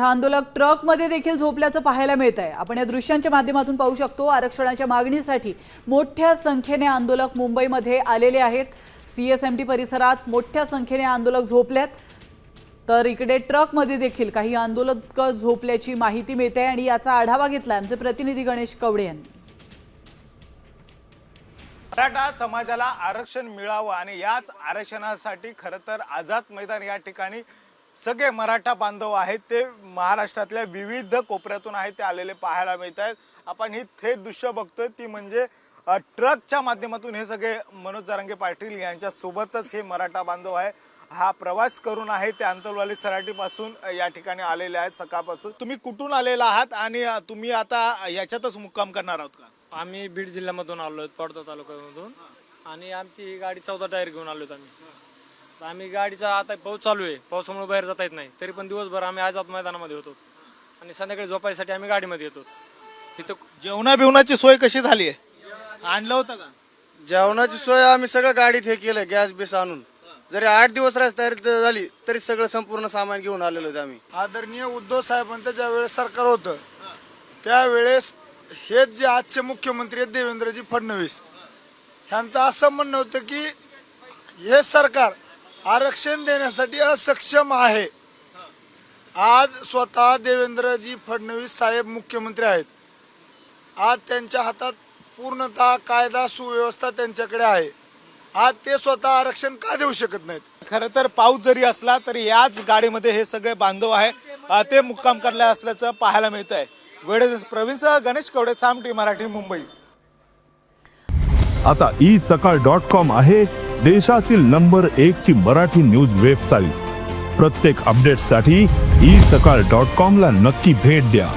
आता आंदोलक ट्रकमध्ये देखील झोपल्याचं पाहायला मिळत आहे। आपण या दृश्यांच्या माध्यमातून पाहू शकतो आरक्षणाच्या मागणीसाठी मोठ्या संख्येने आंदोलक मुंबईमध्ये आलेले आहेत। सीएसएमटी परिसरात मोठ्या संख्येने आंदोलक झोपलेत, तर इकडे ट्रकमध्ये देखील काही आंदोलक झोपल्याची माहिती मिळते आणि याचा आढावा घेतला आमचे प्रतिनिधी गणेश कवडे यांनी। मराठा समाजाला आरक्षण मिळावं आणि याच आरक्षणासाठी खरं तर आझाद मैदान या ठिकाणी सगळे मराठा बांधव आहेत ते महाराष्ट्रातल्या विविध कोपऱ्यातून आहेत ते आलेले पाहायला मिळत आहेत। आपण ही थेट दृश्य बघतोय ती म्हणजे ट्रकच्या माध्यमातून हे सगळे मनोज जरांगे पाटील यांच्या सोबतच हे मराठा बांधव आहे हा प्रवास करून आहे ते अंतरवाली सराटीपासून या ठिकाणी आलेले आहेत सकाळपासून। तुम्ही कुठून आलेला आहात आणि तुम्ही आता याच्यातच मुक्काम करणार आहात का? आम्ही बीड जिल्ह्यामधून आलो पडदा तालुक्यामधून आणि आमची गाडी 14 टायर घेऊन आलो आम्ही गाडीचा आता पाऊस चालू आहे, पावसामुळे बाहेर जाता येत नाही, तरी पण दिवसभर आम्ही आझाद मैदानामध्ये होतो आणि संध्याकाळी झोपायसाठी आम्ही गाडीमध्ये येतो। तिथं जेवणा बिवणाची सोय कशी झाली आहे? आणलं होतं का? जेवणाची सोय आम्ही सगळं गाडीत हे केलं, गॅस बेस आणून। जरी 8 दिवस राहायची तयारी झाली तरी सगळं संपूर्ण सामान घेऊन आलेलो होतो आम्ही। आदरणीय उद्धव साहेबांचं ज्या वेळेस सरकार होतं त्यावेळेस हेच जे आजचे मुख्यमंत्री आहेत देवेंद्रजी फडणवीस यांचं असं म्हणणं होतं की हे सरकार आरक्षण देण्यासाठी असक्षम आहे। आज स्वतः देवेंद्रजी फडणवीस साहेब मुख्यमंत्री आहेत, आज त्यांच्या हातात पूर्णतः कायदा सुव्यवस्था त्यांच्याकडे आहे, आज ते स्वतः आरक्षण का देऊ शकत नाहीत? खरं तर पाऊस जरी असला तरी याच गाडीमध्ये हे सगळे बांधव आहे ते मुक्काम करले असल्याचं पाहायला मिळत आहे। वेळ प्रवीणसह गणेश कवडे, सामटी मराठी, मुंबई। आता isakal.com आहे देशातील नंबर 1 ची मराठी न्यूज वेबसाईट। प्रत्येक अपडेटसाठी isakal.com ला नक्की भेट द्या।